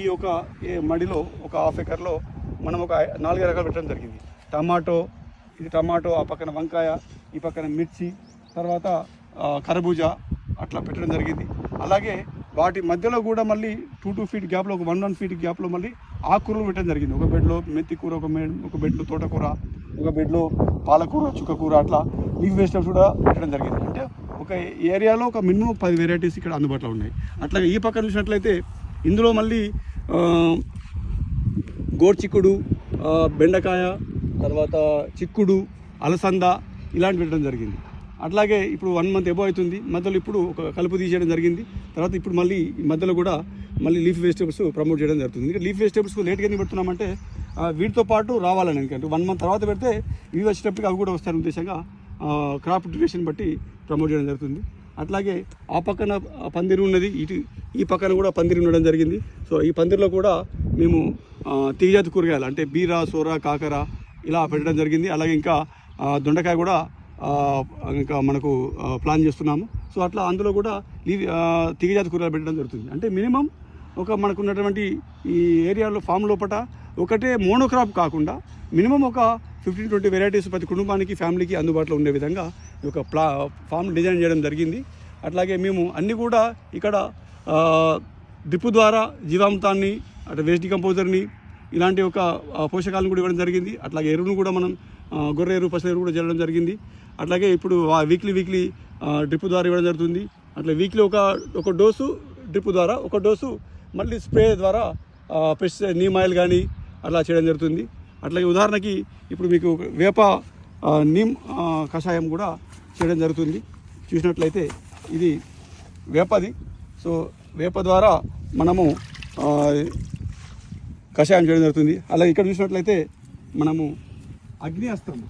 ఈ ఒక మడిలో ఒక హాఫ్ ఎకర్లో మనం ఒక 4 రకాలు పెట్టడం జరిగింది. టమాటో, ఆ పక్కన వంకాయ, ఈ పక్కన మిర్చి, తర్వాత కర్బూజా అట్లా పెట్టడం జరిగింది. అలాగే వాటి మధ్యలో కూడా మళ్ళీ 2 ఫీట్ గ్యాప్లో, ఒక 1 ఫీట్ గ్యాప్లో మళ్ళీ ఆకుకూరలు పెట్టడం జరిగింది. ఒక బెడ్లో మెంతి కూర, ఒక బెడ్లో తోటకూర, ఒక బెడ్లో పాలకూర, చుక్కకూర, అట్లా లీఫ్ వెజిటబుల్స్ కూడా పెట్టడం జరిగింది. అంటే ఒక ఏరియాలో ఒక మినిమం 10 వెరైటీస్ ఇక్కడ అందుబాటులో ఉన్నాయి. అట్లాగే ఈ పక్కన చూసినట్లయితే ఇందులో మళ్ళీ గోర్చిక్కుడు, బెండకాయ, తర్వాత చిక్కుడు, అలసంద ఇలాంటివి పెట్టడం జరిగింది. అట్లాగే ఇప్పుడు 1 మంత్ ఎబో అవుతుంది. మధ్యలో ఇప్పుడు ఒక కలుపు తీసేయడం జరిగింది. తర్వాత ఇప్పుడు మళ్ళీ ఈ మధ్యలో కూడా మళ్ళీ లీఫ్ వెజిటబుల్స్ ప్రమోట్ చేయడం జరుగుతుంది. ఇంకా లీఫ్ వెజిటబుల్స్ లేట్గా ఎందుకు పెడుతున్నామంటే వీటితో పాటు రావాలని, ఎందుకంటే 1 మంత్ తర్వాత పెడితే ఇవి వచ్చేటప్పటికి అవి కూడా వస్తాయనే ఉద్దేశంగా క్రాప్ డ్యూరేషన్ బట్టి ప్రమోట్ చేయడం జరుగుతుంది. అట్లాగే ఆ పక్కన పందిరి ఉన్నది, ఈ పక్కన కూడా పందిరి ఉండడం జరిగింది. సో ఈ పందిరిలో కూడా మేము తీగజాతి కూరగాయలు అంటే బీర, సోర, కాకర ఇలా పెట్టడం జరిగింది. అలాగే ఇంకా దొండకాయ కూడా ఇంకా మనకు ప్లాన్ చేస్తున్నాము. సో అట్లా అందులో కూడా తీగజాతి కూరగాయలు పెట్టడం జరుగుతుంది. అంటే మినిమం ఒక మనకున్నటువంటి ఈ ఏరియాలో ఫామ్ లోపల ఒకటే మోనోక్రాప్ కాకుండా మినిమం ఒక 15-20 వెరైటీస్ ప్రతి కుటుంబానికి, ఫ్యామిలీకి అందుబాటులో ఉండే విధంగా ఒక ఫామ్ డిజైన్ చేయడం జరిగింది. అట్లాగే మేము అన్నీ కూడా ఇక్కడ డ్రిప్ ద్వారా జీవామృతాన్ని, అటు వేస్ట్ డికంపోజర్ని, ఇలాంటి ఒక పోషకాలను కూడా ఇవ్వడం జరిగింది. అట్లాగే ఎరువును కూడా మనం గొర్రె ఎరువు, పశువుల ఎరువు కూడా చేయడం జరిగింది. అట్లాగే ఇప్పుడు వీక్లీ డ్రిప్ ద్వారా ఇవ్వడం జరుగుతుంది. అట్లా వీక్లీ ఒక డోసు డ్రిప్ ద్వారా, ఒక డోసు మళ్ళీ స్ప్రే ద్వారా పెస్టిసైడ్ నీమ్ ఆయిల్ కానీ అట్లా చేయడం జరుగుతుంది. అట్లాగే ఉదాహరణకి ఇప్పుడు మీకు వేప నీమ్ కషాయం కూడా చేయడం జరుగుతుంది. చూసినట్లయితే ఇది వేపది. సో వేప ద్వారా మనము కషాయం చేయడం జరుగుతుంది. అలాగే ఇక్కడ చూసినట్లయితే మనము అగ్ని అస్త్రం